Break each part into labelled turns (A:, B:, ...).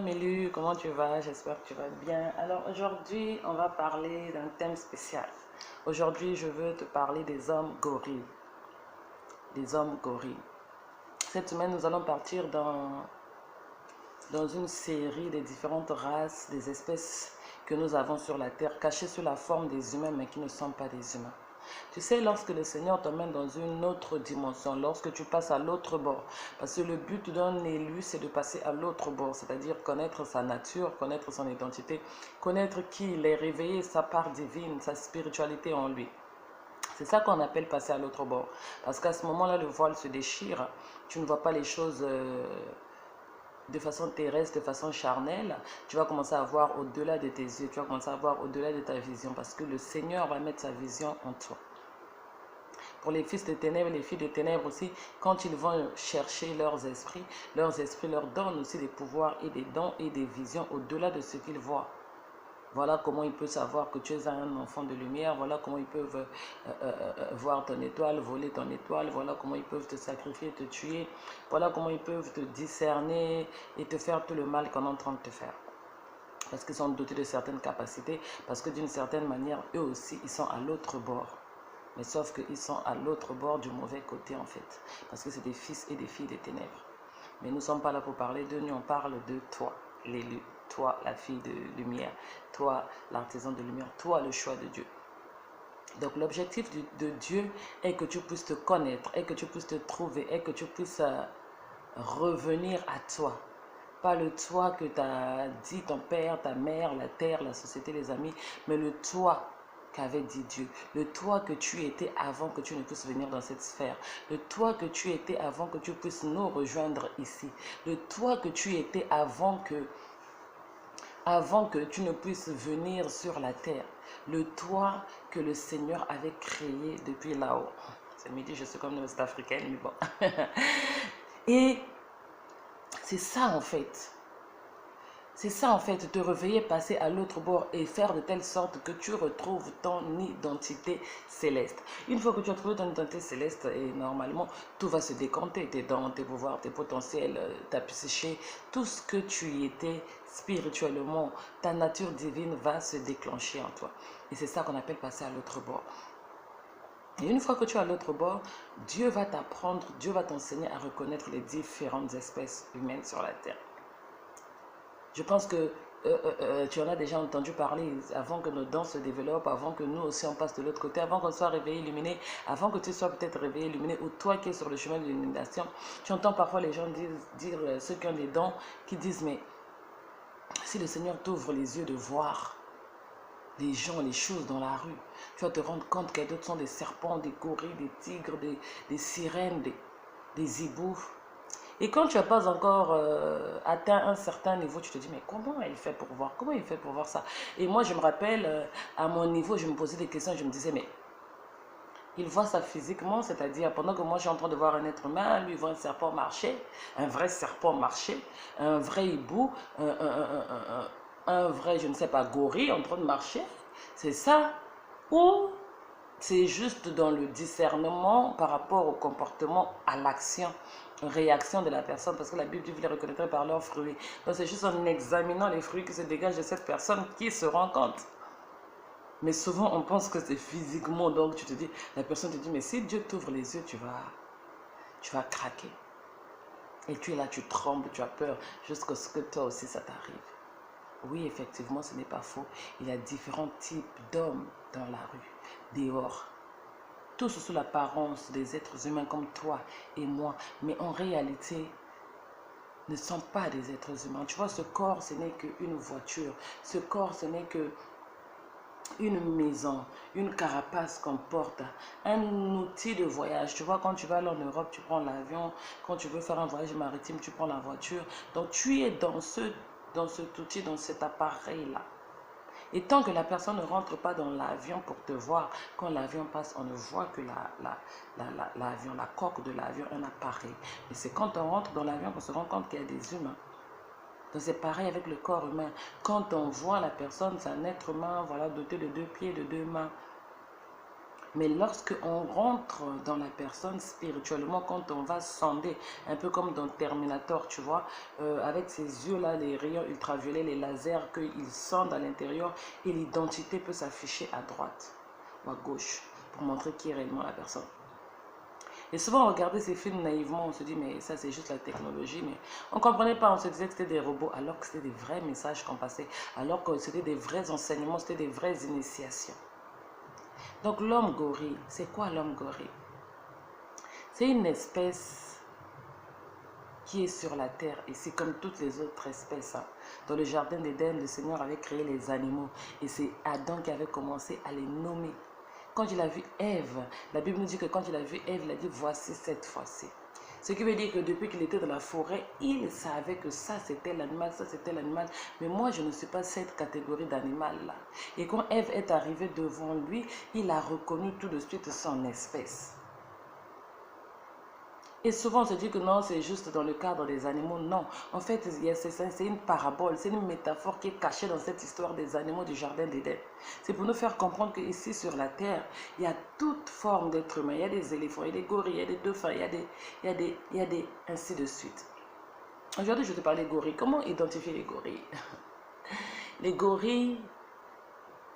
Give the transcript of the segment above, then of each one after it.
A: Mélu, comment tu vas? J'espère que tu vas bien. Alors aujourd'hui, on va parler d'un thème spécial. Aujourd'hui, je veux te parler des hommes gorilles. Des hommes gorilles. Cette semaine, nous allons partir dans une série des différentes races, des espèces que nous avons sur la terre, cachées sous la forme des humains, mais qui ne sont pas des humains. Tu sais, lorsque le Seigneur t'emmène dans une autre dimension, lorsque tu passes à l'autre bord, parce que le but d'un élu, c'est de passer à l'autre bord, c'est-à-dire connaître sa nature, connaître son identité, connaître qui il est, réveiller sa part divine, sa spiritualité en lui. C'est ça qu'on appelle passer à l'autre bord. Parce qu'à ce moment-là, le voile se déchire, tu ne vois pas les choses de façon terrestre, de façon charnelle, tu vas commencer à voir au-delà de tes yeux, tu vas commencer à voir au-delà de ta vision, parce que le Seigneur va mettre sa vision en toi. Pour les fils de ténèbres et les filles de ténèbres aussi, quand ils vont chercher leurs esprits leur donnent aussi des pouvoirs et des dons et des visions au-delà de ce qu'ils voient. Voilà comment ils peuvent savoir que tu es un enfant de lumière, voilà comment ils peuvent voir ton étoile, voler ton étoile, voilà comment ils peuvent te sacrifier, te tuer, voilà comment ils peuvent te discerner et te faire tout le mal qu'on est en train de te faire. Parce qu'ils sont dotés de certaines capacités, parce que d'une certaine manière, eux aussi, ils sont à l'autre bord. Mais sauf qu'ils sont à l'autre bord du mauvais côté en fait. Parce que c'est des fils et des filles des ténèbres. Mais nous ne sommes pas là pour parler de nous, on parle de toi, l'élu. Toi, la fille de lumière. Toi, l'artisan de lumière. Toi, le choix de Dieu. Donc l'objectif de Dieu est que tu puisses te connaître, est que tu puisses te trouver, est que tu puisses revenir à toi. Pas le toi que t'a dit ton père, ta mère, la terre, la société, les amis, mais le toi qu'avait dit Dieu, le toi que tu étais avant que tu ne puisses venir dans cette sphère, le toi que tu étais avant que tu puisses nous rejoindre ici, le toi que tu étais avant que tu ne puisses venir sur la terre, le toi que le Seigneur avait créé depuis là-haut. C'est midi, je suis comme une Ouest-Africaine, mais bon. Et c'est ça en fait. C'est ça en fait, te réveiller, passer à l'autre bord et faire de telle sorte que tu retrouves ton identité céleste. Une fois que tu as trouvé ton identité céleste, et normalement, tout va se décanter, tes dons, tes pouvoirs, tes potentiels, ta psyché, tout ce que tu étais spirituellement, ta nature divine va se déclencher en toi. Et c'est ça qu'on appelle passer à l'autre bord. Et une fois que tu es à l'autre bord, Dieu va t'apprendre, Dieu va t'enseigner à reconnaître les différentes espèces humaines sur la terre. Je pense que tu en as déjà entendu parler avant que nos dons se développent, avant que nous aussi on passe de l'autre côté, avant qu'on soit réveillé, illuminé, avant que tu sois peut-être réveillé, illuminé, ou toi qui es sur le chemin de l'illumination. Tu entends parfois les gens dire ceux qui ont des dons, qui disent mais si le Seigneur t'ouvre les yeux de voir les gens, les choses dans la rue, tu vas te rendre compte que d'autres sont des serpents, des gorilles, des tigres, des sirènes, des hiboux. Et quand tu n'as pas encore atteint un certain niveau, tu te dis, mais comment il fait pour voir? Comment il fait pour voir ça? Et moi, je me rappelle, à mon niveau, je me posais des questions, je me disais, mais il voit ça physiquement, c'est-à-dire, pendant que moi, je suis en train de voir un être humain, lui, il voit un serpent marcher, un vrai serpent marcher, un vrai hibou, un vrai, je ne sais pas, gorille en train de marcher. C'est ça. Ou c'est juste dans le discernement par rapport au comportement, à l'action, réaction de la personne, parce que la Bible dit vous les reconnaîtrez par leurs fruits. Donc c'est juste en examinant les fruits qui se dégagent de cette personne qui se rend compte. Mais souvent on pense que c'est physiquement, donc tu te dis, la personne te dit, mais si Dieu t'ouvre les yeux, tu vas craquer. Et tu es là, tu trembles, tu as peur, jusqu'à ce que toi aussi ça t'arrive. Oui, effectivement, ce n'est pas faux. Il y a différents types d'hommes dans la rue, dehors. Tous sous l'apparence des êtres humains comme toi et moi. Mais en réalité, ne sont pas des êtres humains. Tu vois, ce corps, ce n'est qu'une voiture. Ce corps, ce n'est qu'une maison, une carapace qu'on porte, un outil de voyage. Tu vois, quand tu vas aller en Europe, tu prends l'avion. Quand tu veux faire un voyage maritime, tu prends la voiture. Donc, tu es dans cet outil, dans cet appareil-là. Et tant que la personne ne rentre pas dans l'avion pour te voir, quand l'avion passe, on ne voit que l'avion, la coque de l'avion, un appareil. Et c'est quand on rentre dans l'avion qu'on se rend compte qu'il y a des humains. Donc c'est pareil avec le corps humain. Quand on voit la personne, c'est un être humain, voilà, doté de 2 pieds, de 2 mains. Mais lorsque on rentre dans la personne spirituellement, quand on va sonder, un peu comme dans Terminator, tu vois, avec ces yeux-là, les rayons ultraviolets, les lasers, qu'ils sondent à l'intérieur, et l'identité peut s'afficher à droite ou à gauche pour montrer qui est réellement la personne. Et souvent, on regardait ces films naïvement, on se dit, mais ça, c'est juste la technologie. Mais on ne comprenait pas, on se disait que c'était des robots, alors que c'était des vrais messages qu'on passait, alors que c'était des vrais enseignements, c'était des vraies initiations. Donc, l'homme gorille, c'est quoi l'homme gorille? C'est une espèce qui est sur la terre, et c'est comme toutes les autres espèces. Hein. Dans le jardin d'Éden, le Seigneur avait créé les animaux, et c'est Adam qui avait commencé à les nommer. Quand il a vu Ève, la Bible nous dit que quand il a vu Ève, il a dit voici cette fois-ci. Ce qui veut dire que depuis qu'il était dans la forêt, il savait que ça c'était l'animal, ça c'était l'animal. Mais moi je ne suis pas cette catégorie d'animal-là. Et quand Ève est arrivée devant lui, il a reconnu tout de suite son espèce. Et souvent on se dit que non, c'est juste dans le cadre des animaux. Non, en fait, c'est une parabole, c'est une métaphore qui est cachée dans cette histoire des animaux du jardin d'Éden. C'est pour nous faire comprendre qu'ici sur la terre, il y a toute forme d'être humain. Il y a des éléphants, il y a des gorilles, il y a des dauphins, il y a des ainsi de suite. Aujourd'hui, je vais te parler des gorilles. Comment identifier les gorilles? Les gorilles,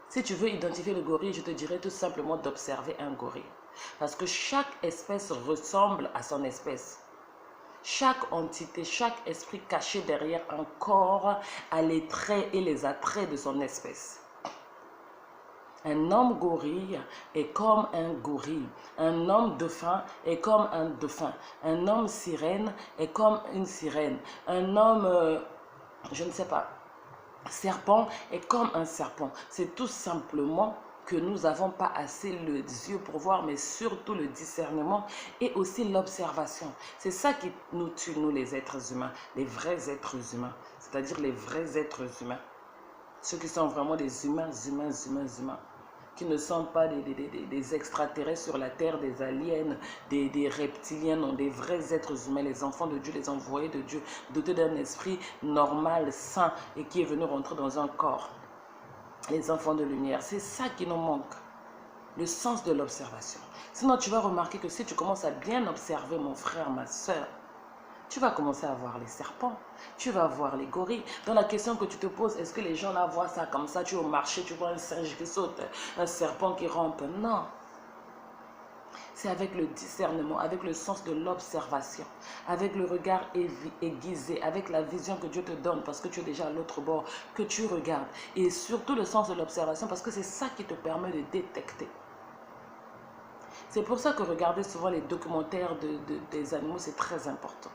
A: si tu veux identifier le gorille, je te dirais tout simplement d'observer un gorille. Parce que chaque espèce ressemble à son espèce. Chaque entité, chaque esprit caché derrière un corps a les traits et les attraits de son espèce. Un homme gorille est comme un gorille. Un homme dauphin est comme un dauphin. Un homme sirène est comme une sirène. Un homme, je ne sais pas, serpent est comme un serpent. C'est tout simplement que nous n'avons pas assez les yeux pour voir, mais surtout le discernement et aussi l'observation. C'est ça qui nous tue, nous les êtres humains, les vrais êtres humains, c'est-à-dire les vrais êtres humains. Ceux qui sont vraiment des humains, qui ne sont pas des extraterrestres sur la terre, des aliens, des reptiliens, non, des vrais êtres humains, les enfants de Dieu, les envoyés de Dieu, dotés d'un esprit normal, sain et qui est venu rentrer dans un corps. Les enfants de lumière, c'est ça qui nous manque, le sens de l'observation. Sinon, tu vas remarquer que si tu commences à bien observer, mon frère, ma soeur, tu vas commencer à voir les serpents, tu vas voir les gorilles. Dans la question que tu te poses, est-ce que les gens là voient ça comme ça? Tu es au marché, tu vois un singe qui saute, un serpent qui rampe. Non. C'est avec le discernement, avec le sens de l'observation, avec le regard aiguisé, avec la vision que Dieu te donne parce que tu es déjà à l'autre bord, que tu regardes. Et surtout le sens de l'observation parce que c'est ça qui te permet de détecter. C'est pour ça que regarder souvent les documentaires des animaux, c'est très important.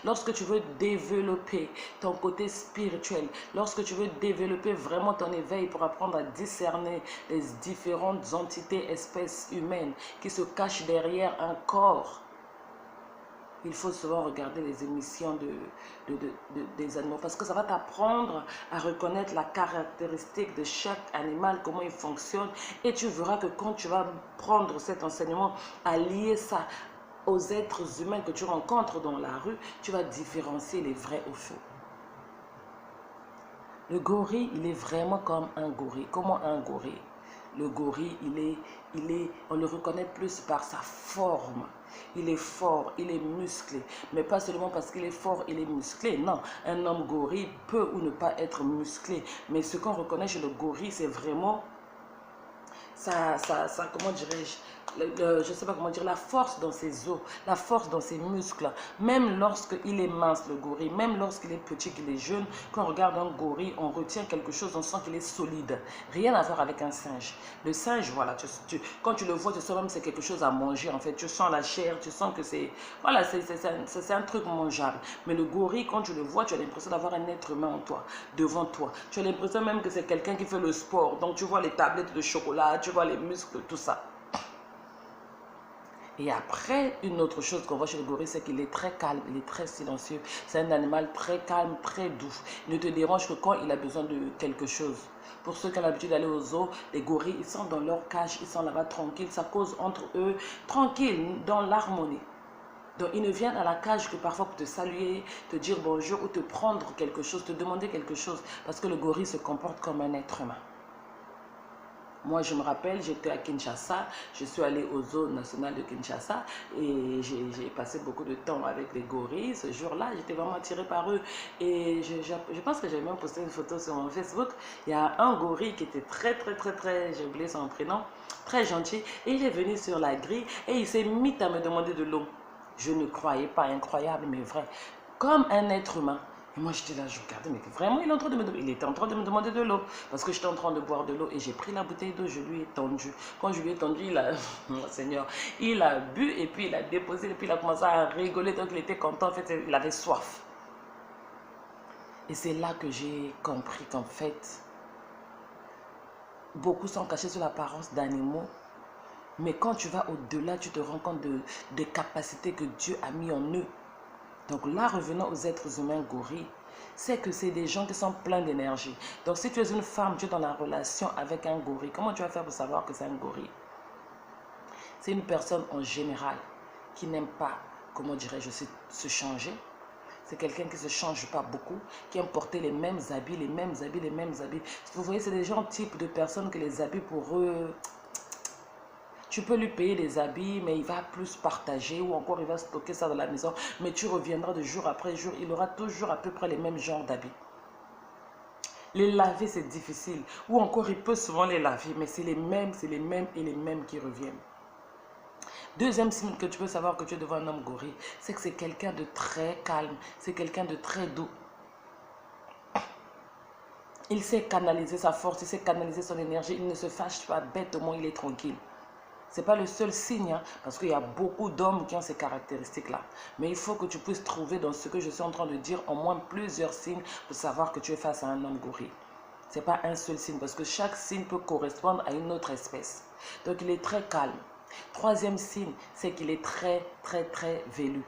A: Lorsque tu veux développer ton côté spirituel, lorsque tu veux développer vraiment ton éveil pour apprendre à discerner les différentes entités, espèces humaines qui se cachent derrière un corps, il faut souvent regarder les émissions des animaux parce que ça va t'apprendre à reconnaître la caractéristique de chaque animal, comment il fonctionne, et tu verras que quand tu vas prendre cet enseignement, à lier ça aux êtres humains que tu rencontres dans la rue, tu vas différencier les vrais aux faux. Le gorille, il est vraiment comme un gorille. Comment un gorille? Le gorille, on le reconnaît plus par sa forme. Il est fort, il est musclé. Mais pas seulement parce qu'il est fort, il est musclé. Non, un homme gorille peut ou ne pas être musclé. Mais ce qu'on reconnaît chez le gorille, c'est vraiment comment dirais-je, je ne sais pas comment dire, la force dans ses os, la force dans ses muscles. Même lorsqu'il est mince, le gorille, même lorsqu'il est petit, qu'il est jeune, quand on regarde un gorille, on retient quelque chose, on sent qu'il est solide. Rien à voir avec un singe. Le singe, voilà, quand tu le vois, tu sens même que c'est quelque chose à manger, en fait. Tu sens la chair, tu sens que c'est, voilà, c'est un truc mangeable. Mais le gorille, quand tu le vois, tu as l'impression d'avoir un être humain en toi, devant toi. Tu as l'impression même que c'est quelqu'un qui fait le sport. Donc tu vois les tablettes de chocolat, tu vois les muscles, tout ça. Et après, une autre chose qu'on voit chez le gorille, c'est qu'il est très calme, il est très silencieux. C'est un animal très calme, très doux. Il ne te dérange que quand il a besoin de quelque chose. Pour ceux qui ont l'habitude d'aller aux zoos, les gorilles, ils sont dans leur cage, ils sont là-bas tranquilles, ça cause entre eux, tranquille, dans l'harmonie. Donc, ils ne viennent à la cage que parfois pour te saluer, te dire bonjour ou te prendre quelque chose, te demander quelque chose. Parce que le gorille se comporte comme un être humain. Moi, je me rappelle, j'étais à Kinshasa, je suis allée aux zones nationales de Kinshasa et j'ai passé beaucoup de temps avec les gorilles. Ce jour-là, j'étais vraiment attirée par eux. Et je pense que j'avais même posté une photo sur mon Facebook. Il y a un gorille qui était très, j'ai oublié son prénom, très gentil. Et il est venu sur la grille et il s'est mis à me demander de l'eau. Je ne croyais pas, incroyable, mais vrai. Comme un être humain. Et moi, j'étais là, je regardais, mais vraiment, il était en train de me demander de l'eau. Parce que j'étais en train de boire de l'eau et j'ai pris la bouteille d'eau, je lui ai tendu. Quand je lui ai tendu, il a, Seigneur, il a bu et puis il a déposé et puis il a commencé à rigoler. Donc, il était content. En fait, il avait soif. Et c'est là que j'ai compris qu'en fait, beaucoup sont cachés sous l'apparence d'animaux. Mais quand tu vas au-delà, tu te rends compte des capacités que Dieu a mis en eux. Donc là, revenons aux êtres humains gorilles, c'est que c'est des gens qui sont pleins d'énergie. Donc si tu es une femme, tu es dans la relation avec un gorille, comment tu vas faire pour savoir que c'est un gorille? C'est une personne en général qui n'aime pas, comment dirais-je, se changer. C'est quelqu'un qui ne se change pas beaucoup, qui aime porter les mêmes habits, les mêmes habits, les mêmes habits. Vous voyez, c'est des gens type de personnes que les habits pour eux... Tu peux lui payer des habits, mais il va plus partager ou encore il va stocker ça dans la maison. Mais tu reviendras de jour après jour, il aura toujours à peu près les mêmes genres d'habits. Les laver, c'est difficile. Ou encore, il peut souvent les laver, mais c'est les mêmes et les mêmes qui reviennent. Deuxième signe que tu peux savoir que tu es devant un homme gorille, c'est que c'est quelqu'un de très calme, c'est quelqu'un de très doux. Il sait canaliser sa force, il sait canaliser son énergie, il ne se fâche pas bêtement, il est tranquille. Ce n'est pas le seul signe, hein, parce qu'il y a beaucoup d'hommes qui ont ces caractéristiques-là. Mais il faut que tu puisses trouver dans ce que je suis en train de dire au moins plusieurs signes pour savoir que tu es face à un homme gorille. Ce n'est pas un seul signe, parce que chaque signe peut correspondre à une autre espèce. Donc il est très calme. Troisième signe, c'est qu'il est très velu.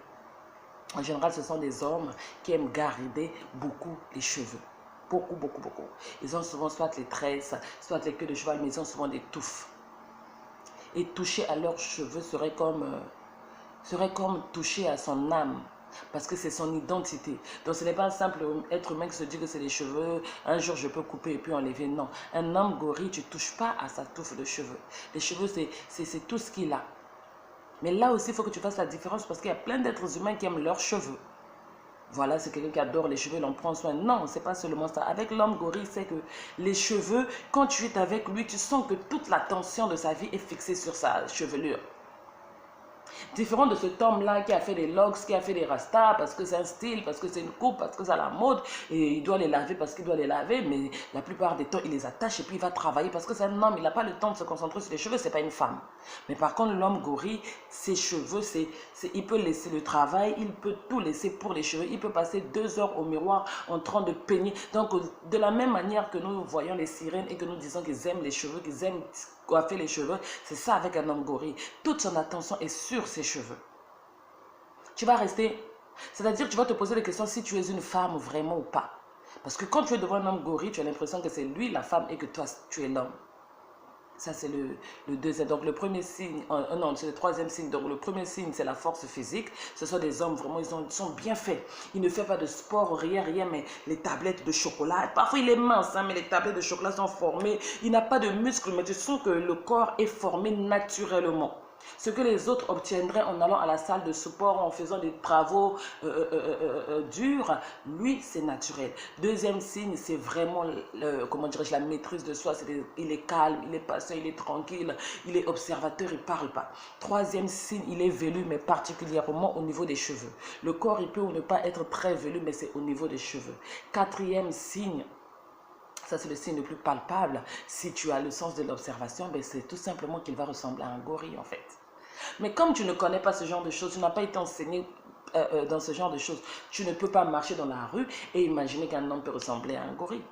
A: En général, ce sont des hommes qui aiment garder beaucoup les cheveux. Beaucoup. Ils ont souvent soit les tresses, soit les queues de cheval, mais ils ont souvent des touffes. Et toucher à leurs cheveux serait comme toucher à son âme. Parce que c'est son identité. Donc ce n'est pas un simple être humain qui se dit que c'est les cheveux. Un jour je peux couper et puis enlever. Non. Un homme gorille, tu ne touches pas à sa touffe de cheveux. Les cheveux, c'est tout ce qu'il a. Mais là aussi, il faut que tu fasses la différence parce qu'il y a plein d'êtres humains qui aiment leurs cheveux. Voilà, c'est quelqu'un qui adore les cheveux, il en prend soin. Non, c'est pas seulement ça. Avec l'homme gorille, c'est que les cheveux, quand tu es avec lui, tu sens que toute l'attention de sa vie est fixée sur sa chevelure. Différent de cet homme-là qui a fait des locks, qui a fait des rastas parce que c'est un style, parce que c'est une coupe, parce que c'est à la mode. Et il doit les laver parce qu'il doit les laver. Mais la plupart des temps, il les attache et puis il va travailler parce que c'est un homme. Il n'a pas le temps de se concentrer sur les cheveux, c'est pas une femme. Mais par contre, l'homme gorille, ses cheveux, il peut laisser le travail, il peut tout laisser pour les cheveux. Il peut passer 2 heures au miroir en train de peigner. Donc, de la même manière que nous voyons les sirènes et que nous disons qu'ils aiment les cheveux, qu'ils aiment coiffer les cheveux, c'est ça avec un homme gorille. Toute son attention est sur ses cheveux. Tu vas rester, c'est-à-dire tu vas te poser la question si tu es une femme vraiment ou pas. Parce que quand tu es devant un homme gorille, tu as l'impression que c'est lui la femme et que toi tu es l'homme. Ça c'est le deuxième. Donc le premier signe, non c'est le troisième signe. Donc le premier signe c'est la force physique. Ce sont des hommes vraiment, ils sont bien faits. Il ne fait pas de sport, rien, mais les tablettes de chocolat. Parfois il est mince, hein, mais les tablettes de chocolat sont formées. Il n'a pas de muscles, mais tu sens que le corps est formé naturellement. Ce que les autres obtiendraient en allant à la salle de sport, en faisant des travaux durs, lui, c'est naturel. Deuxième signe, c'est vraiment, comment dirais-je, la maîtrise de soi. Il est calme, il est patient, il est tranquille, il est observateur, il ne parle pas. Troisième signe, il est velu, mais particulièrement au niveau des cheveux. Le corps, il peut ou ne pas être très velu, mais c'est au niveau des cheveux. Quatrième signe, ça c'est le signe le plus palpable. Si tu as le sens de l'observation, ben c'est tout simplement qu'il va ressembler à un gorille en fait. Mais comme tu ne connais pas ce genre de choses, tu n'as pas été enseigné dans ce genre de choses, tu ne peux pas marcher dans la rue et imaginer qu'un homme peut ressembler à un gorille.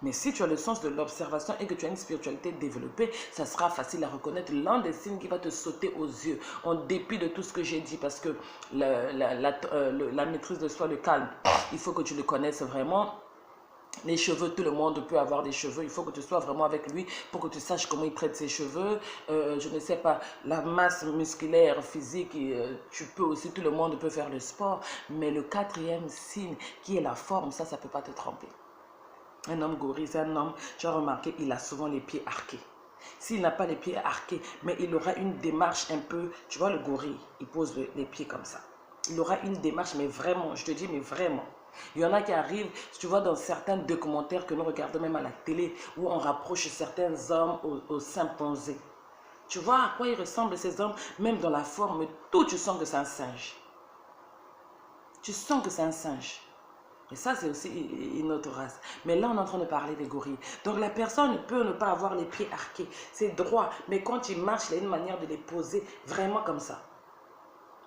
A: Mais si tu as le sens de l'observation et que tu as une spiritualité développée, ça sera facile à reconnaître. L'un des signes qui va te sauter aux yeux, en dépit de tout ce que j'ai dit, parce que la maîtrise de soi, le calme, il faut que tu le connaisses vraiment. Les cheveux, tout le monde peut avoir des cheveux. Il faut que tu sois vraiment avec lui pour que tu saches comment il traite ses cheveux. Je ne sais pas, la masse musculaire, physique, tu peux aussi, tout le monde peut faire le sport. Mais le quatrième signe, qui est la forme, ça ne peut pas te tromper. Un homme gorille, c'est un homme, tu as remarqué, il a souvent les pieds arqués. S'il n'a pas les pieds arqués, mais il aura une démarche un peu, tu vois le gorille, il pose les pieds comme ça. Il aura une démarche, mais vraiment, je te dis, mais vraiment. Il y en a qui arrivent, tu vois, dans certains documentaires que nous regardons même à la télé, où on rapproche certains hommes aux chimpanzés. Tu vois à quoi ils ressemblent ces hommes, même dans la forme, tout, tu sens que c'est un singe. Tu sens que c'est un singe. Et ça, c'est aussi une autre race. Mais là, on est en train de parler des gorilles. Donc, la personne peut ne pas avoir les pieds arqués. C'est droit. Mais quand il marche, il a une manière de les poser vraiment comme ça.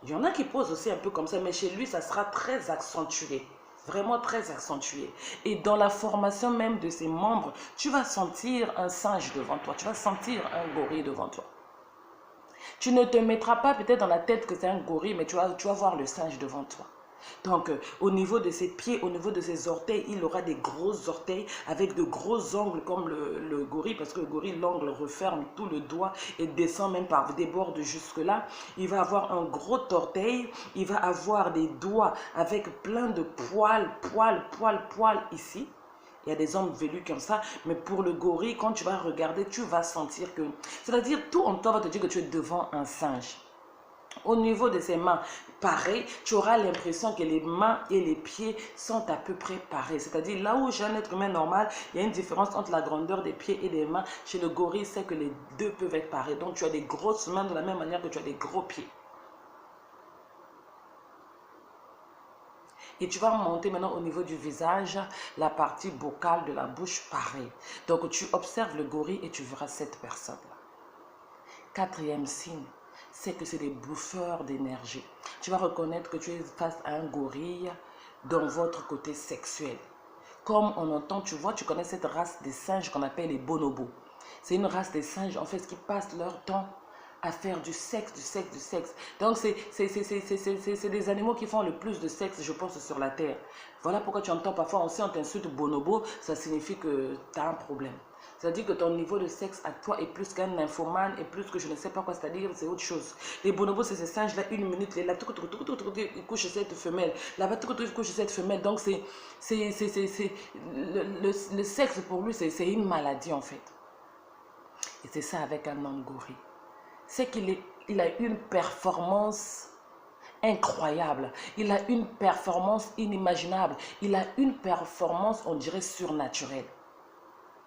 A: Il y en a qui posent aussi un peu comme ça. Mais chez lui, ça sera très accentué. Vraiment très accentué. Et dans la formation même de ses membres, tu vas sentir un singe devant toi. Tu vas sentir un gorille devant toi. Tu ne te mettras pas peut-être dans la tête que c'est un gorille, mais tu vas voir le singe devant toi. Donc, au niveau de ses pieds, au niveau de ses orteils, il aura des gros orteils avec de gros ongles comme le gorille, parce que le gorille, l'ongle referme tout le doigt et descend même par des bords de jusque-là. Il va avoir un gros orteil, il va avoir des doigts avec plein de poils ici. Il y a des hommes velus comme ça, mais pour le gorille, quand tu vas regarder, tu vas sentir que... C'est-à-dire, tout en toi va te dire que tu es devant un singe. Au niveau de ses mains, pareil, tu auras l'impression que les mains et les pieds sont à peu près pareils. C'est-à-dire, là où j'ai un être humain normal, il y a une différence entre la grandeur des pieds et des mains. Chez le gorille, c'est que les deux peuvent être pareils. Donc, tu as des grosses mains de la même manière que tu as des gros pieds. Et tu vas monter maintenant au niveau du visage, la partie buccale de la bouche, pareil. Donc, tu observes le gorille et tu verras cette personne-là. Quatrième signe, c'est que c'est des bouffeurs d'énergie. Tu vas reconnaître que tu es face à un gorille dans votre côté sexuel. Comme on entend, tu vois, tu connais cette race des singes qu'on appelle les bonobos. C'est une race des singes, en fait, qui passent leur temps à faire du sexe. Donc, c'est des animaux qui font le plus de sexe, je pense, sur la Terre. Voilà pourquoi tu entends parfois, on t'insulte bonobo, ça signifie que tu as un problème. C'est-à-dire que ton niveau de sexe à toi est plus qu'un nymphomane et plus que je ne sais pas quoi, c'est-à-dire c'est autre chose. Les bonobos, c'est ces singes-là, une minute, là, ils couchent cette femelle, là-bas, ils couchent cette femelle. Donc, le sexe pour lui, c'est une maladie en fait. Et c'est ça avec un homme gorille. C'est qu'il a une performance incroyable. Il a une performance inimaginable. Il a une performance, on dirait, surnaturelle.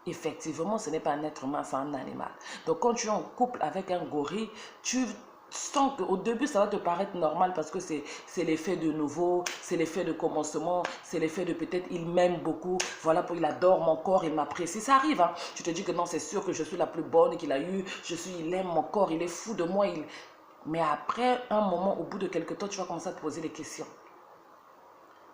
A: Effectivement, ce n'est pas un être humain, c'est un animal. Donc, quand tu es en couple avec un gorille, tu sens qu'au début, ça va te paraître normal parce que c'est l'effet de nouveau, c'est l'effet de commencement, c'est l'effet de peut-être il m'aime beaucoup, voilà, il adore mon corps, il m'apprécie. Ça arrive, hein. Tu te dis que non, c'est sûr que je suis la plus bonne qu'il a eue, il aime mon corps, il est fou de moi. Mais après un moment, au bout de quelques temps, tu vas commencer à te poser des questions.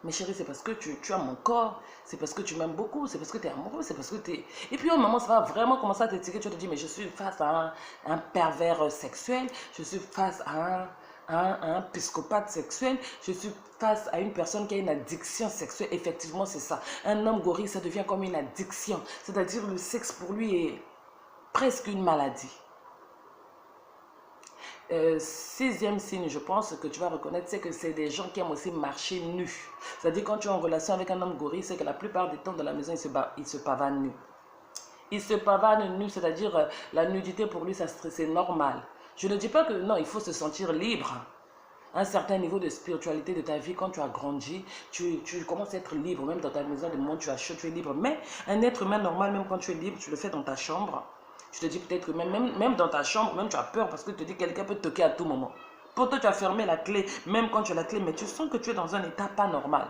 A: Mais chérie, c'est parce que tu as mon corps, c'est parce que tu m'aimes beaucoup, c'est parce que tu es amoureux, c'est parce que tu es... Et puis, au moment, ça va vraiment commencer à t'étiqueter, tu te dis, mais je suis face à un pervers sexuel, je suis face à un psychopathe sexuel, je suis face à une personne qui a une addiction sexuelle. Effectivement, c'est ça. Un homme gorille, ça devient comme une addiction. C'est-à-dire, le sexe pour lui est presque une maladie. Sixième signe, je pense que tu vas reconnaître, c'est que c'est des gens qui aiment aussi marcher nus. C'est-à-dire quand tu es en relation avec un homme gorille, c'est que la plupart du temps dans la maison, il se pavane nu. Il se pavane nu, c'est-à-dire la nudité pour lui, c'est normal. Je ne dis pas que non, il faut se sentir libre. Un certain niveau de spiritualité de ta vie, quand tu as grandi, tu commences à être libre, même dans ta maison, du moment où tu as chaud, tu es libre. Mais un être humain normal, même quand tu es libre, tu le fais dans ta chambre. Je te dis peut-être que même dans ta chambre, même tu as peur parce que tu te dis que quelqu'un peut te toquer à tout moment. Pour toi, tu as fermé la clé, même quand tu as la clé, mais tu sens que tu es dans un état pas normal.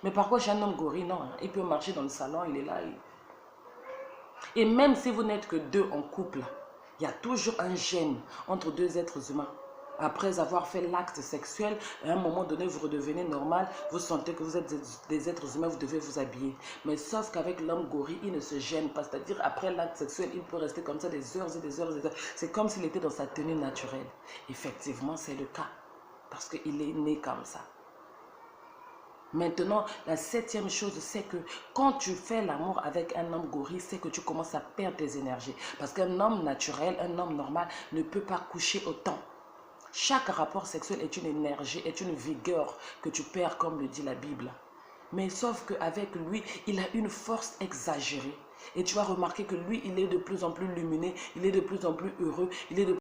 A: Mais par contre, chez un homme gorille, non, hein, il peut marcher dans le salon, il est là. Et même si vous n'êtes que deux en couple, il y a toujours un gêne entre deux êtres humains. Après avoir fait l'acte sexuel, à un moment donné, vous redevenez normal, vous sentez que vous êtes des êtres humains, vous devez vous habiller. Mais sauf qu'avec l'homme gorille, il ne se gêne pas. C'est-à-dire, après l'acte sexuel, il peut rester comme ça des heures et des heures et des heures. C'est comme s'il était dans sa tenue naturelle. Effectivement, c'est le cas. Parce qu'il est né comme ça. Maintenant, la septième chose, c'est que quand tu fais l'amour avec un homme gorille, c'est que tu commences à perdre tes énergies. Parce qu'un homme naturel, un homme normal, ne peut pas coucher autant. Chaque rapport sexuel est une énergie, est une vigueur que tu perds, comme le dit la Bible. Mais sauf qu'avec lui, il a une force exagérée. Et tu vas remarquer que lui, il est de plus en plus lumineux, il est de plus en plus heureux, il est de